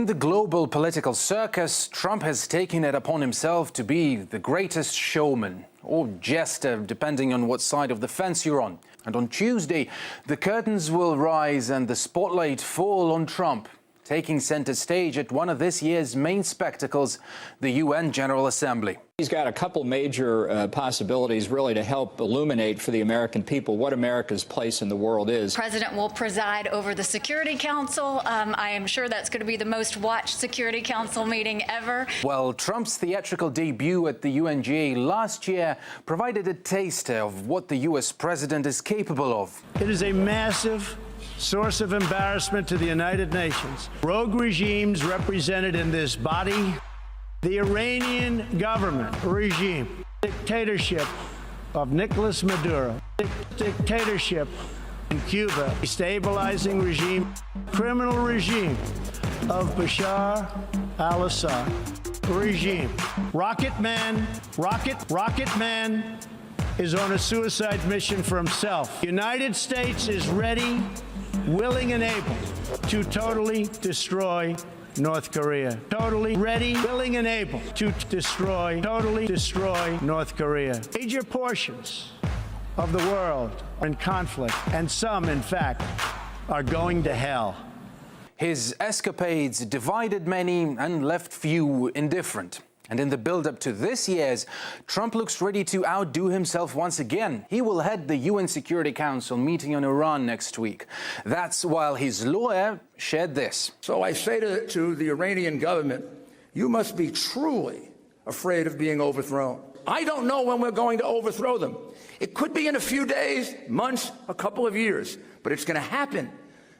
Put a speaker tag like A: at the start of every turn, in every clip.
A: In the global political circus, Trump has taken it upon himself to be the greatest showman, or jester, depending on what side of the fence you're on. And on Tuesday, the curtains will rise and the spotlight fall on Trump, taking center stage at one of this year's main spectacles, the UN General Assembly.
B: He's got a couple major possibilities really to help illuminate for the American people what America's place in the world is.
C: The President will preside over the Security Council. I am sure that's going to be the most watched Security Council meeting ever.
A: Well, Trump's theatrical debut at the UNGA last year provided a taster of what the US president is capable of.
D: It is a massive source of embarrassment to the United Nations. Rogue regimes represented in this body, the Iranian government regime, dictatorship of Nicolas Maduro, dictatorship in Cuba, destabilizing regime, criminal regime of Bashar al-Assad regime. Rocket Man is on a suicide mission for himself. The United States is ready, willing and able to totally destroy North Korea. Totally ready, willing and able to totally destroy North Korea. Major portions of the world are in conflict, and some, in fact, are going to hell.
A: His escapades divided many and left few indifferent. And in the build-up to this year's, Trump looks ready to outdo himself once again. He will head the UN Security Council meeting on Iran next week. That's while his lawyer shared this.
E: So I say to the Iranian government, you must be truly afraid of being overthrown. I don't know when we're going to overthrow them. It could be in a few days, months, a couple of years, but it's going to happen.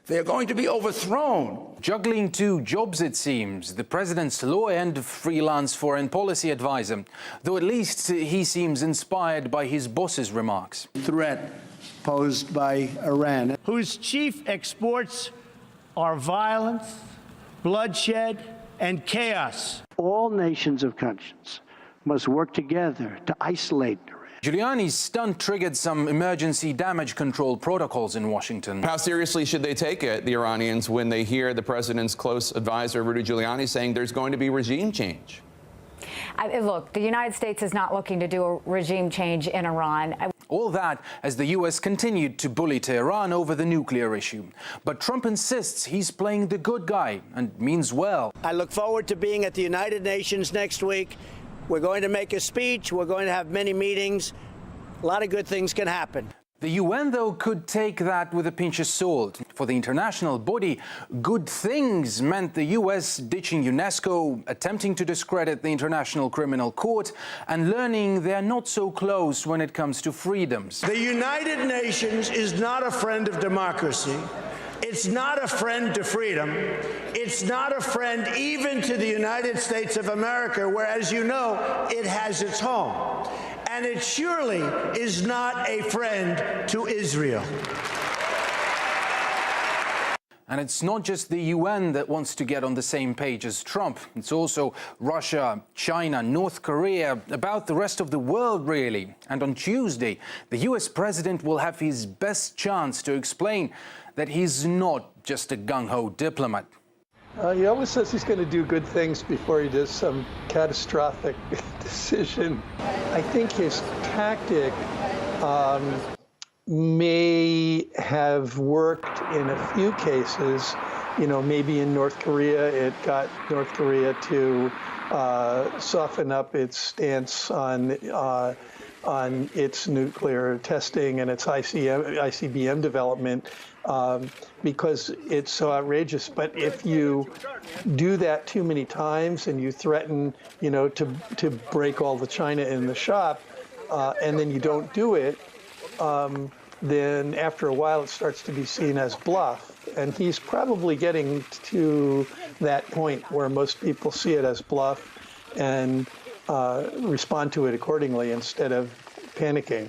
E: They're going to be overthrown.
A: Juggling two jobs, it seems, the president's lawyer and freelance foreign policy advisor, though at least he seems inspired by his boss's remarks.
D: Threat posed by Iran, whose chief exports are violence, bloodshed, and chaos. All nations of conscience must work together to isolate Iran.
A: Giuliani's stunt triggered some emergency damage control protocols in Washington.
F: How seriously should they take it, the Iranians, when they hear the president's close advisor, Rudy Giuliani, saying there's going to be regime change?
G: Look, the United States is not looking to do a regime change in Iran.
A: All that as the U.S. continued to bully Tehran over the nuclear issue. But Trump insists he's playing the good guy and means well.
D: I look forward to being at the United Nations next week. We're going to make a speech. We're going to have many meetings. A lot of good things can happen.
A: The UN, though, could take that with a pinch of salt. For the international body, good things meant the US ditching UNESCO, attempting to discredit the International Criminal Court, and learning they're not so close when it comes to freedoms.
D: The United Nations is not a friend of democracy. It's not a friend to freedom. It's not a friend even to the United States of America, where, as you know, it has its home. And it surely is not a friend to Israel.
A: And it's not just the UN that wants to get on the same page as Trump. It's also Russia, China, North Korea, about the rest of the world, really. And on Tuesday, the US president will have his best chance to explain that he's not just a gung-ho diplomat.
H: He always says he's going to do good things before he does some catastrophic decision. I think his tactic may have worked in a few cases. You know, maybe in North Korea, it got North Korea to soften up its stance on its nuclear testing and its ICBM development because it's so outrageous. But if you do that too many times and you threaten, you know, to break all the China in the shop, and then you don't do it, then after a while it starts to be seen as bluff. And he's probably getting to that point where most people see it as bluff and respond to it accordingly instead of panicking.